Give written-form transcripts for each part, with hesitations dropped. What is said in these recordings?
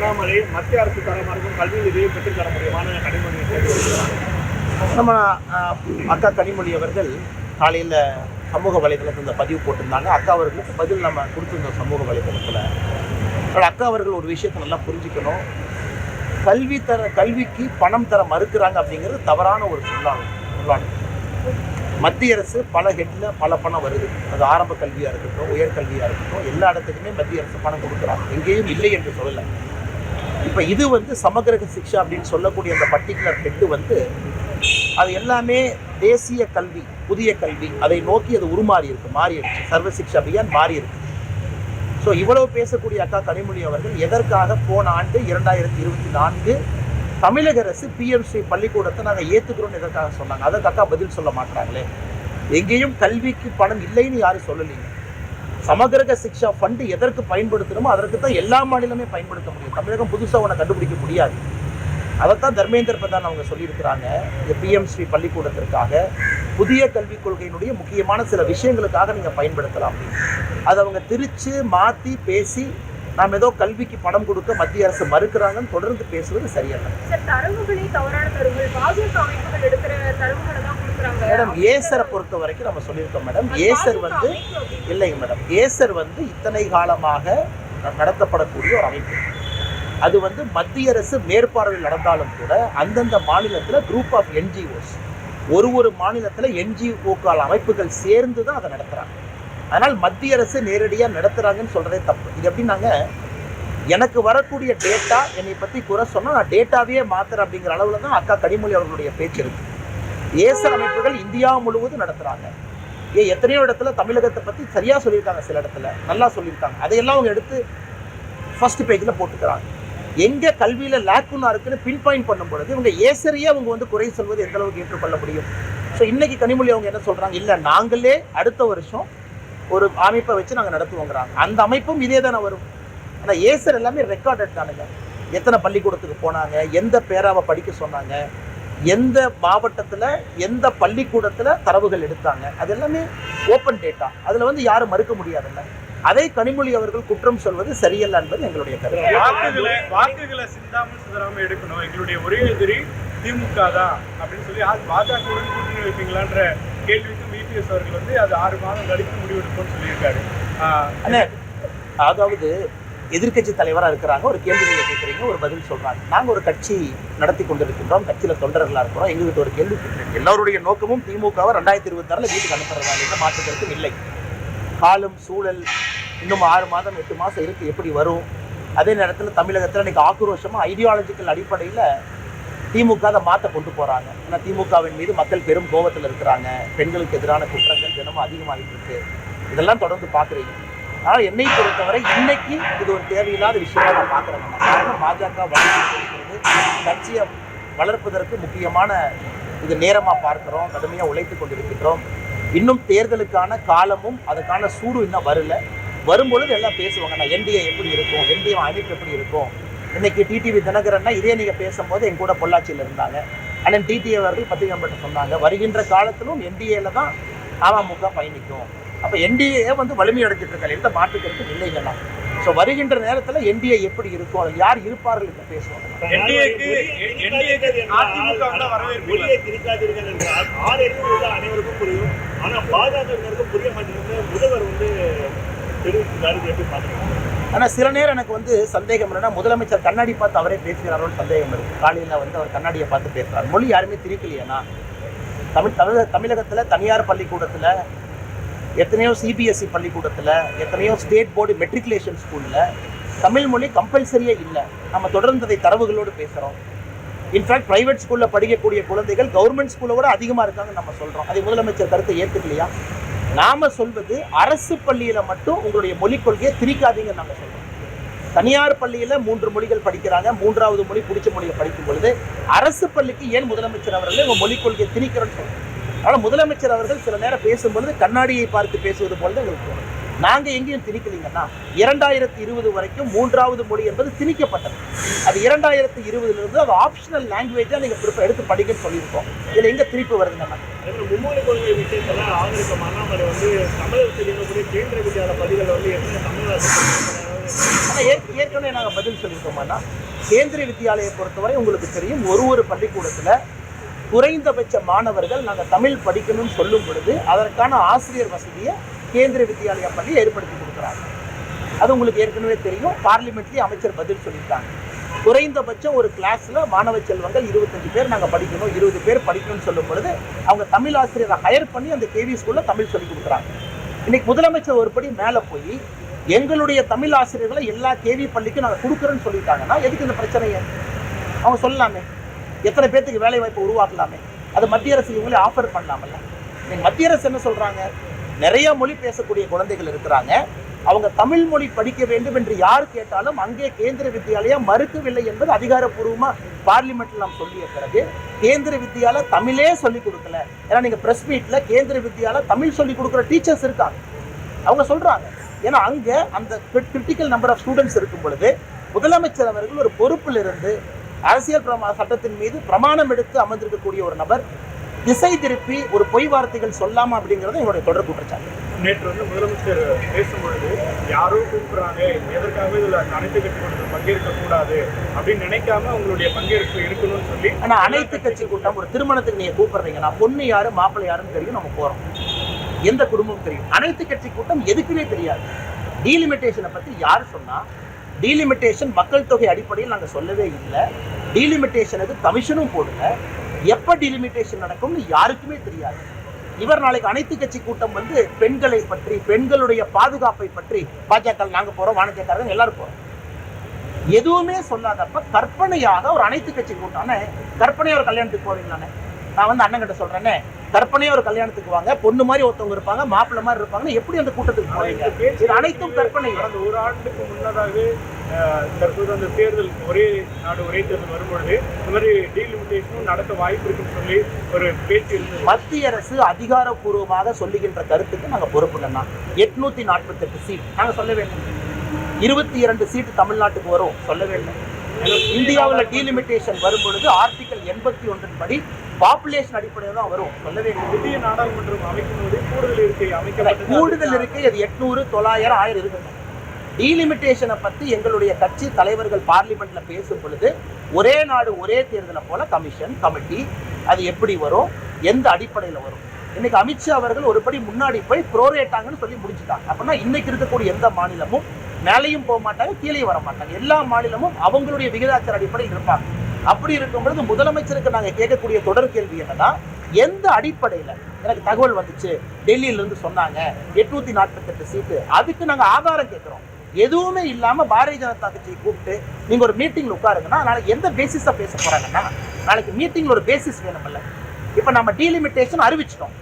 அண்ணாமலை மத்திய அரசு தரமாக இருக்கும் கல்வி நிதியை பெற்றுத் தர முடியுமான கனிமொழி கேட்டு நம்ம அக்கா கனிமொழி அவர்கள் காலையில் சமூக வலைதளத்தில் இந்த பதிவு போட்டிருந்தாங்க. அக்கா அவர்களுக்கு பதில் நம்ம கொடுத்துருந்தோம் சமூக வலைதளத்தில். அக்கா அவர்கள் ஒரு விஷயத்தை நல்லா புரிஞ்சுக்கணும். கல்விக்கு பணம் தர மறுக்கிறாங்க அப்படிங்கிறது தவறான ஒரு சொல்லாണ്. மத்திய அரசு பல ஹெட்டில் பல பணம் வருது. அது ஆரம்ப கல்வியாக இருக்கட்டும், உயர்கல்வியாக இருக்கட்டும், எல்லா இடத்துக்குமே மத்திய அரசு பணம் கொடுக்குறாங்க, எங்கேயும் இல்லை என்று சொல்லலை. இப்போ இது சமகிரக சிக்ஷா அப்படின்னு சொல்லக்கூடிய அந்த பர்டிகுலர் ஹெட்டு அது எல்லாமே தேசிய கல்வி, புதிய கல்வி, அதை நோக்கி அது மாறிடுச்சு. சர்வ சிக்ஷா அபியான் மாறி இருக்கு. ஸோ இவ்வளவு பேசக்கூடிய அக்கா கனிமொழி அவர்கள் எதற்காக போன ஆண்டு 2024 தமிழக அரசு பிஎம்சி பள்ளிக்கூடத்தை நாங்கள் ஏற்றுக்கிறோன்னு எதற்காக சொன்னாங்க? அதற்கு அக்கா பதில் சொல்ல மாட்டாங்களே. எங்கேயும் கல்விக்கு பணம் இல்லைன்னு யாரும் சொல்லலைங்க. சமகிரக சிக்ஷா ஃபண்டு எதற்கு பயன்படுத்தணுமோ அதற்கு தான் எல்லா மாநிலமே பயன்படுத்த முடியும். தமிழகம் புதுசாக ஒன்று கண்டுபிடிக்க முடியாது. அதைத்தான் தர்மேந்திர பிரதான் அவங்க சொல்லியிருக்கிறாங்க. இந்த பிஎம்ஸ்ரீ பள்ளிக்கூடத்திற்காக புதிய கல்விக் கொள்கையினுடைய முக்கியமான சில விஷயங்களுக்காக நீங்கள் பயன்படுத்தலாம் அப்படின்னு. அதை அவங்க திரிச்சு மாற்றி பேசி நாம் ஏதோ கல்விக்கு பணம் கொடுக்க மத்திய அரசு மறுக்கிறாங்கன்னு தொடர்ந்து பேசுவது சரியல்ல. மேடம் ஏசரை பொறுத்த வரைக்கும் நம்ம சொல்லியிருக்கோம் மேடம். ஏசர் இல்லைங்க மேடம். ஏசர் இத்தனை காலமாக நடத்தப்படக்கூடிய ஒரு அமைப்பு. அது மத்திய அரசு மேற்பார்வையில் நடந்தாலும் கூட அந்தந்த மாநிலத்தில் குரூப் ஆஃப் என்ஜிஓஸ், ஒரு மாநிலத்தில் என்ஜிஓக்கள் அமைப்புகள் சேர்ந்து தான் அதை நடத்துகிறாங்க. அதனால் மத்திய அரசு நேரடியாக நடத்துகிறாங்கன்னு சொல்கிறதே தப்பு. இது எப்படின்னாங்க, எனக்கு வரக்கூடிய டேட்டா என்னை பற்றி குறை சொன்னால் நான் டேட்டாவே மாற்றுறேன் அப்படிங்கிற அளவில் தான் அக்கா கனிமொழி அவர்களுடைய பேச்சு இருக்குது. ஏசர் அமைப்புகள் இந்தியா முழுவதும் நடத்துகிறாங்க. எத்தனையோ இடத்துல தமிழகத்தை பற்றி சரியாக சொல்லியிருக்காங்க, சில இடத்துல நல்லா சொல்லியிருக்காங்க. அதையெல்லாம் அவங்க எடுத்து ஃபர்ஸ்ட் பேஜில் போட்டுக்கிறாங்க. எங்கே கல்வியில் லேக்குன்னா இருக்குன்னு பின் பாயிண்ட் பண்ணும் பொழுது இவங்க ஏசரையே அவங்க குறை சொல்வது எந்த அளவுக்கு ஏற்றுக்கொள்ள முடியும்? ஸோ இன்னைக்கு கனிமொழி அவங்க என்ன சொல்கிறாங்க, இல்லை நாங்களே அடுத்த வருஷம் ஒரு அமைப்பை வச்சு நாங்கள் நடத்துவோங்கிறாங்க. அந்த அமைப்பும் இதே தானே வரும். ஆனால் ஏசர் எல்லாமே ரெக்கார்டட் தானுங்க. எத்தனை பள்ளிக்கூடத்துக்கு போனாங்க, எந்த பேராவை படிக்க சொன்னாங்க, எந்த மாவட்டத்தில் எந்த பள்ளிக்கூடத்தில் தரவுகள் எடுத்தாங்க, அது எல்லாமே ஓப்பன் டேட்டா. அதில் யாரும் மறுக்க முடியாதுல்ல. அதை கனிமொழி அவர்கள் குற்றம் சொல்வது சரியல்ல என்பது எங்களுடைய கருத்து. வாக்குகளை சிந்தாமல் சிதறாமல் எடுக்கணும். எங்களுடைய ஒரே எதிரி திமுக தான் அப்படின்னு சொல்லி பாஜகவுடன் கூட்டணி வைப்பீங்களான்ற கேள்விக்கு விபிஎஸ் அவர்கள் அது 6 மாதம் கழித்து முடிவெடுப்போம்னு சொல்லியிருக்காரு. அதாவது எதிர்கட்சி தலைவராக இருக்கிறாங்க, ஒரு கேள்வி நீங்கள் கேட்குறீங்க, ஒரு பதில் சொல்கிறாங்க. நாங்கள் ஒரு கட்சி நடத்தி கொண்டிருக்கின்றோம், கட்சியில் தொண்டர்களாக இருக்கிறோம். எங்களுக்கு ஒரு கேள்வி கேட்குறேன். எல்லாருடைய நோக்கமும் திமுகவை 2026 வீட்டுக்கு அனுப்புறதா எந்த மாற்றத்திற்கும் இல்லை. காலம் சூழல் இன்னும் 6 மாதம் 8 மாதம் இருக்குது, எப்படி வரும்? அதே நேரத்தில் தமிழகத்தில் இன்றைக்கி ஆக்ரோஷமாக ஐடியாலஜிக்கல் அடிப்படையில் திமுக அதை மாற்ற கொண்டு போகிறாங்க. ஏன்னா திமுகவின் மீது மக்கள் பெரும் கோபத்தில் இருக்கிறாங்க. பெண்களுக்கு எதிரான குற்றங்கள் தினமும் அதிகமாகிட்டு இருக்கு. இதெல்லாம் தொடர்ந்து பார்க்குறீங்க. ஆனால் என்னை பொறுத்தவரை இன்னைக்கு இது ஒரு தேவையில்லாத விஷயமாக நான் பார்க்குறேங்க. காரணம் பாஜக வளர்ச்சி கட்சியை வளர்ப்பதற்கு முக்கியமான இது நேரமாக பார்க்குறோம், கடுமையாக உழைத்து கொண்டிருக்கின்றோம். இன்னும் தேர்தலுக்கான காலமும் அதுக்கான சூடு இன்னும் வரல. வரும்பொழுது எல்லாம் பேசுவாங்க, நான் என்டிஏ எப்படி இருக்கும், என்டிஏ அமைப்பு எப்படி இருக்கும். இன்னைக்கு டிடிவி தினகரன்னா இதே நீங்கள் பேசும்போது என் கூட பொள்ளாச்சியில் இருந்தாங்க. ஆனால் டிடிவி அவர்கள் பத்திரிகை சொன்னாங்க, வருகின்ற காலத்திலும் என்டிஏல தான் அமமுக பயணிக்கும். அப்போ என்டிஏ வலிமை அடைஞ்சிட்டு இருக்காங்க, எந்த மாற்றுக்கிறது இல்லைங்கண்ணா. ஸோ வருகின்ற நேரத்தில் என்டிஏ எப்படி இருக்கும், அது யார் இருப்பார்கள் என்று பேசுவாங்க. அனைவருக்கும் புரியும், ஆனால் பாஜகவினருக்கும் புரிய மாட்டேங்குது. முதல்வர் தெரிவிக்கிறாரு, எப்படி பார்க்குறாங்க? ஆனால் சில நேரம் எனக்கு சந்தேகம் என்னன்னா, முதலமைச்சர் கண்ணாடி பார்த்து அவரே பேசுகிறாரோன்னு சந்தேகம் இருக்குது. காலையில் அவர் கண்ணாடியை பார்த்து பேசுகிறார். மொழி யாருமே திரிக்கலையானா? தமிழகத்தில் தனியார் பள்ளிக்கூடத்தில், எத்தனையோ சிபிஎஸ்சி பள்ளிக்கூடத்தில், எத்தனையோ ஸ்டேட் போர்டு மெட்ரிகுலேஷன் ஸ்கூலில் தமிழ் மொழி கம்பல்சரியே இல்லை. நம்ம தொடர்ந்து அதை தரவுகளோடு பேசுகிறோம். இன்ஃபேக்ட் ப்ரைவேட் ஸ்கூலில் படிக்கக்கூடிய குழந்தைகள் கவர்மெண்ட் ஸ்கூலை விட அதிகமாக இருக்காங்கன்னு நம்ம சொல்கிறோம். அதை முதலமைச்சர் கருத்தை ஏற்றுக்கலையா? நாம் சொல்வது அரசு பள்ளியில் மட்டும் உங்களுடைய மொழிக் கொள்கையை திரிக்காதீங்கன்னு நம்ம சொல்கிறோம். தனியார் பள்ளியில் 3 மொழிகள் படிக்கிறாங்க, 3வது மொழி பிடிச்ச மொழியை படிக்கும் பொழுது அரசு பள்ளிக்கு ஏன் முதலமைச்சர் அவர்கள் உங்கள் மொழிக் கொள்கையை திணிக்கிறோன்னு சொல்கிறோம். அதனால் முதலமைச்சர் அவர்கள் சில நேரம் பேசும்பொழுது கண்ணாடியை பார்த்து பேசுவது போல தான் எங்களுக்கு தோணும். நாங்கள் எங்கேயும் திணிக்கலைங்கன்னா 2020 வரைக்கும் 3வது மொழி என்பது திணிக்கப்பட்டது. அது 2020 அது ஆப்ஷனல் லாங்குவேஜாக நீங்கள் எடுத்து படிக்கன்னு சொல்லியிருக்கோம். இதில் எங்கே திருப்பி வருதுங்கன்னா மும்மொழி கொள்கை விஷயத்தில் ஆதரிக்கும் அண்ணாமலை தமிழகத்தில் இருக்கக்கூடிய கேந்திர வித்யாலய பள்ளிகள் எத்தனை தமிழ் ஆனால் ஏற்கனவே நாங்கள் பதில் சொல்லியிருக்கோம்னா கேந்திரிய வித்யாலயை பொறுத்தவரை உங்களுக்கு தெரியும், ஒரு பள்ளிக்கூடத்தில் குறைந்தபட்ச மாணவர்கள் நாங்கள் தமிழ் படிக்கணும்னு சொல்லும் பொழுது அதற்கான ஆசிரியர் வசதியை கேந்திரிய வித்யாலயா பள்ளி ஏற்படுத்தி கொடுக்குறாங்க. அது உங்களுக்கு ஏற்கனவே தெரியும். பார்லிமெண்ட்லேயும் அமைச்சர் பதில் சொல்லியிருக்காங்க. குறைந்தபட்சம் ஒரு கிளாஸில் மாணவ செல்வங்கள் 25 பேர் நாங்கள் படிக்கணும், 20 பேர் படிக்கணும்னு சொல்லும் பொழுது அவங்க தமிழ் ஆசிரியரை ஹையர் பண்ணி அந்த கேவி ஸ்கூலில் தமிழ் சொல்லி கொடுக்குறாங்க. இன்னைக்கு முதலமைச்சர் ஒருபடி மேலே போய் எங்களுடைய தமிழ் ஆசிரியர்களை எல்லா கேவி பள்ளிக்கும் நாங்கள் கொடுக்குறோன்னு சொல்லிட்டாங்கன்னா எதுக்கு இந்த பிரச்சனையை அவங்க சொல்லலாமே? எத்தனை பேர்த்துக்கு வேலை வாய்ப்பை உருவாக்கலாமே? அது மத்திய அரசு இவங்களே ஆஃபர் பண்ணலாமல்ல? இன்னைக்கு மத்திய அரசு என்ன சொல்கிறாங்க? நிறைய மொழி பேசக்கூடிய குழந்தைகள் இருக்கிறாங்க, அவங்க தமிழ் மொழி படிக்க வேண்டும் என்று யார் கேட்டாலும் அங்கே கேந்திரிய வித்யாலயா மறுக்கவில்லை என்பது அதிகாரப்பூர்வமாக பார்லிமெண்ட்டில் நாம் சொல்லிய பிறகு கேந்திரிய வித்யாலயா தமிழே சொல்லிக் கொடுக்கல. ஏன்னா நீங்கள் ப்ரெஸ் மீட்டில் கேந்திரிய வித்யாலயா தமிழ் சொல்லிக் கொடுக்குற டீச்சர்ஸ் இருக்காங்க, அவங்க சொல்கிறாங்க. ஏன்னா அங்கே அந்த கிரிட்டிக்கல் நம்பர் ஆஃப் ஸ்டூடெண்ட்ஸ் இருக்கும் பொழுது முதலமைச்சர் அவர்கள் ஒரு பொறுப்பில் இருந்து அரசியல் சட்டத்தின் மீது பிரமாணம் எடுத்து அமர்ந்திருக்கக்கூடிய ஒரு நபர் திசை திருப்பி ஒரு பொய் வார்த்தைகள் சொல்லாமா அப்படிங்கிறது எங்களுடைய தொடர் குற்றச்சாட்டு. நேற்று முதலமைச்சர் பேசும்பொழுது யாரோ கூப்பிடுறாங்க, எதற்காக இதில் அனைத்து கட்சி கூட்டத்தில் பங்கேற்க கூடாது அப்படின்னு நினைக்காம உங்களுடைய பங்கேற்பு இருக்கணும்னு சொல்லி. ஆனா அனைத்து கட்சி கூட்டம் ஒரு திருமணத்துக்கு நீங்க கூப்பிடுறீங்கன்னா பொண்ணு யாரு மாப்பிள்ளை யாருன்னு தெரியும், நம்ம போறோம், எந்த குடும்பம் தெரியும். அனைத்து கட்சி கூட்டம் எதுக்குமே தெரியாது. டீலிமிட்டேஷனை பத்தி யார் சொன்னா? டீலிமிட்டேஷன் மக்கள் தொகை அடிப்படையில் நாங்கள் சொல்லவே இல்லை. டீலிமிட்டேஷனுக்கு கமிஷனும் போடல. எப்போ டீலிமிட்டேஷன் நடக்கும்னு யாருக்குமே தெரியாது. இவர் நாளைக்கு அனைத்து கட்சி கூட்டம் பெண்களை பற்றி, பெண்களுடைய பாதுகாப்பை பற்றி, பாஜக நாங்கள் போகிறோம், வானதியக்காரங்க எல்லாரும் போகிறோம், எதுவுமே சொல்லாதப்ப கற்பனையாக ஒரு அனைத்து கட்சி கூட்டம். கற்பனையாக ஒரு கல்யாணத்துக்கு போவீங்களானே? நான் அண்ணன் கிட்ட சொல்கிறேன்னே, கற்பனையாக ஒரு கல்யாணத்துக்கு வாங்க, பொண்ணு மாதிரி ஒருத்தவங்க இருப்பாங்க, மாப்பிள்ளை மாதிரி இருப்பாங்க, எப்படி அந்த கூட்டத்துக்கு போவீங்க? இது அனைத்தும் கற்பனை. கடந்த ஒரு ஆண்டுக்கு முன்னதாக தற்போது அந்த தேர்தல் ஒரே நாடு ஒரே தேர்தல் வரும்பொழுது இந்த மாதிரி டீலிமிட்டேஷனும் நடக்க வாய்ப்பு இருக்குன்னு சொல்லி ஒரு பேச்சு இருந்தது. மத்திய அரசு அதிகாரப்பூர்வமாக சொல்லுகின்ற கருத்துக்கு நாங்கள் பொறுப்புங்கண்ணா. 848 சீட் நாங்கள் சொல்ல வேண்டும். 22 சீட்டு தமிழ்நாட்டுக்கு வரும், சொல்ல வேண்டும். இந்தியாவில் டீலிமிட்டேஷன் வரும் பொழுது ஆர்டிகல் 81 படி பாப்புலேஷன் அடிப்படையில் தான் வரும், சொல்ல வேண்டும். புதிய நாடாளுமன்றம் அமைக்கும்போது கூடுதல் இருக்கை அமைக்கப்பட்டது. கூடுதல் இருக்கை அது 800, 900, 1000 இருக்குங்க. டீலிமிட்டேஷனை பற்றி எங்களுடைய கட்சி தலைவர்கள் பார்லிமெண்ட்ல பேசும் பொழுது ஒரே நாடு ஒரே தேர்தலை போல கமிஷன் கமிட்டி அது எப்படி வரும், எந்த அடிப்படையில் வரும். இன்னைக்கு அமித்ஷா அவர்கள் ஒருபடி முன்னாடி போய் ப்ரோரேட்டாங்கன்னு சொல்லி முடிச்சுட்டாங்க. அப்படின்னா இன்னைக்கு இருக்கக்கூடிய எந்த மாநிலமும் மேலையும் போக மாட்டாங்க, கீழே வர மாட்டாங்க. எல்லா மாநிலமும் அவங்களுடைய விகிதாச்சார அடிப்படையில் இருப்பாங்க. அப்படி இருக்கும் பொழுது முதலமைச்சருக்கு நாங்கள் கேட்கக்கூடிய தொடர் கேள்வி என்னன்னா, எந்த அடிப்படையில் எனக்கு தகவல் வந்துச்சு, டெல்லியிலிருந்து சொன்னாங்க 848 சீட்டு, அதுக்கு நாங்கள் ஆதாரம் கேட்குறோம். எதுவுமே இல்லாமல் பாரதிய ஜனதா கட்சியை கூப்பிட்டு நீங்கள் ஒரு மீட்டிங்கில் உட்காருங்கன்னா நாளைக்கு எந்த பேசிஸாக பேச போகிறாங்கன்னா, நாளைக்கு மீட்டிங்கில் ஒரு பேசிஸ் வேணும்ல. இப்போ நம்ம டீலிமிட்டேஷன் அறிவிச்சிட்டோம்,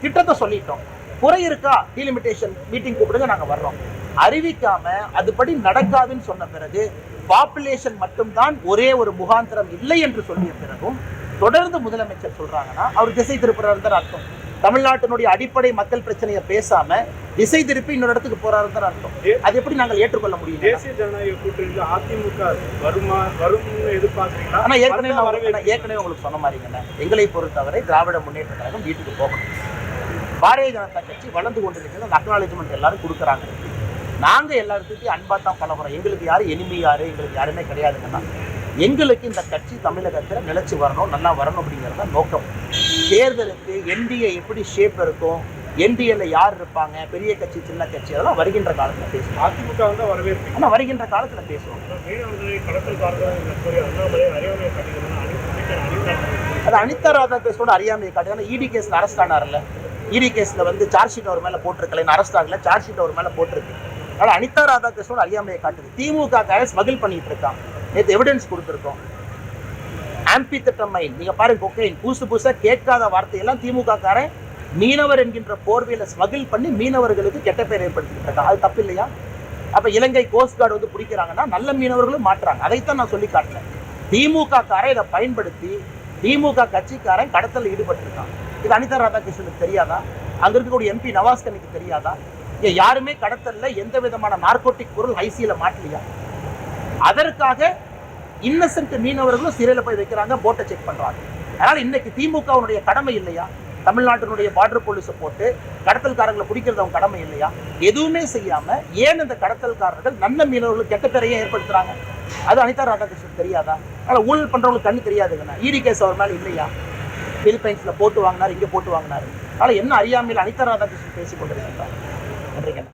திட்டத்தை சொல்லிட்டோம், குறை இருக்கா டீலிமிட்டேஷன் மீட்டிங் கூப்பிடுங்க நாங்கள் வர்றோம். அறிவிக்காம அதுபடி நடக்காதுன்னு சொன்ன பிறகு பாப்புலேஷன் மட்டும்தான் ஒரே ஒரு முகாந்திரம் இல்லை என்று சொல்லிய பிறகும் தொடர்ந்து முதலமைச்சர் சொல்றாங்கன்னா அவர் திசை திருப்புறாருன்னு அர்த்தம். தமிழ்நாட்டினுடைய அடிப்படை மக்கள் பிரச்சனையை பேசாம திசை திருப்பி இன்னொரு இடத்துக்கு போறாருன்னு அர்த்தம். அது எப்படி நாங்கள் ஏற்றுக்கொள்ள முடியும்? தேசிய ஜனநாயக கூட்டணியில் அதிமுக வரும்னு எதிர்பார்க்கிறீங்களா? ஆனா ஏற்கனவே உங்களுக்கு சொன்ன மாதிரிங்கண்ணா, எங்களை பொறுத்தவரை திராவிட முன்னேற்ற கழகம் வீட்டுக்கு போகணும். பாரதிய ஜனதா கட்சி வளர்ந்து கொண்டிருக்கிறது, அந்த அக்னாலஜ்மெண்ட் எல்லாரும் கொடுக்குறாங்க. நாங்கள் எல்லாருக்கிட்டையும் அன்பா தான் பழகுறோம். எங்களுக்கு யாரும் எனிமி யாரு, எங்களுக்கு யாருமே கிடையாதுங்கன்னா. எங்களுக்கு இந்த கட்சி தமிழகத்தில் நிலைச்சு வரணும், நல்லா வரணும் அப்படிங்கிறத நோக்கம். தேர்தலுக்கு என்டிஏ எப்படி ஷேப் இருக்கும், என்டிஏல யார் இருப்பாங்க, பெரிய கட்சி சின்ன கட்சி, அதெல்லாம் வருகின்ற காலத்தில் பேசுவோம். அதிமுக வந்து வரவேற்பு, ஆனால் வருகின்ற காலத்தில் பேசுவோம். அது அனிதா ராதாகிருஷ்ணனோட அறியாமையை காட்டுது. இடி கேஸில் அரெஸ்ட் ஆனார்ல, இடி கேஸில் சார்ஜ் ஷீட் அவர் மேலே போட்டிருக்கல, அரெஸ்ட் ஆகல, சார்ஜ் ஷீட் அவர் மேலே போட்டிருக்கு. அதனால் அனிதா ராதாகிருஷ்ணனோட அறியாமையை காட்டுது. திமுக ஸ்மகிள் பண்ணிட்டு இருக்கான். நேற்று எவிடன்ஸ் கொடுத்துருக்கோம். ஆம்பித்தட்டமைன் நீங்க பாருங்க, கொக்கைன் புதுசா கேட்காத வார்த்தையெல்லாம் திமுக காரன் மீனவர் என்கின்ற போர்வையில ஸ்மகிள் பண்ணி மீனவர்களுக்கு கெட்ட பேர் ஏற்படுத்திட்டு இருக்காங்க. அது தப்பு இல்லையா? அப்ப இலங்கை கோஸ்ட் கார்டு பிடிக்கிறாங்கன்னா நல்ல மீனவர்களும் மாற்றுறாங்க. அதைத்தான் நான் சொல்லி காட்டினேன். திமுக காரன் இதை பயன்படுத்தி திமுக கட்சிக்காரன் கடத்தல ஈடுபட்டிருக்கான். இது அனிதா ராதாகிருஷ்ணனுக்கு தெரியாதா? அங்க இருக்கக்கூடிய எம்பி நவாஸ்கனுக்கு தெரியாதா? யாருமே கடத்தல எந்த விதமான நார்கோட்டிக் பொருள் ஐசியில மாட்டலையா? அதற்காக இன்னசென்ட் மீனவர்களும் சிறையில் போய் வைக்கிறாங்க, போட்டை செக் பண்றாங்க. அதனால இன்னைக்கு திமுகவுடைய கடமை இல்லையா? தமிழ்நாட்டினுடைய பார்டர் போலீஸை போட்டு கடத்தல்காரங்களை பிடிக்கிறது அவங்க கடமை இல்லையா? எதுவுமே செய்யாம ஏன் இந்த கடத்தல்காரர்கள் நல்ல மீனவர்களுக்கு கெட்ட பேரையே ஏற்படுத்துறாங்க? அது அனிதா ராதாகிருஷ்ணன் தெரியாதா? அதனால ஊழல் பண்றவங்களுக்கு கண்ணு தெரியாதுங்கண்ணா. இடி கேஸ் அவர் மேல இல்லையா? பிலிப்பைன்ஸ்ல போட்டு வாங்கினார், இங்க போட்டு வாங்கினாரு. அதனால என்ன அறியாமையில் அனிதா ராதாகிருஷ்ணன் பேசிக் கொண்டிருக்கின்றார். நன்றிங்க.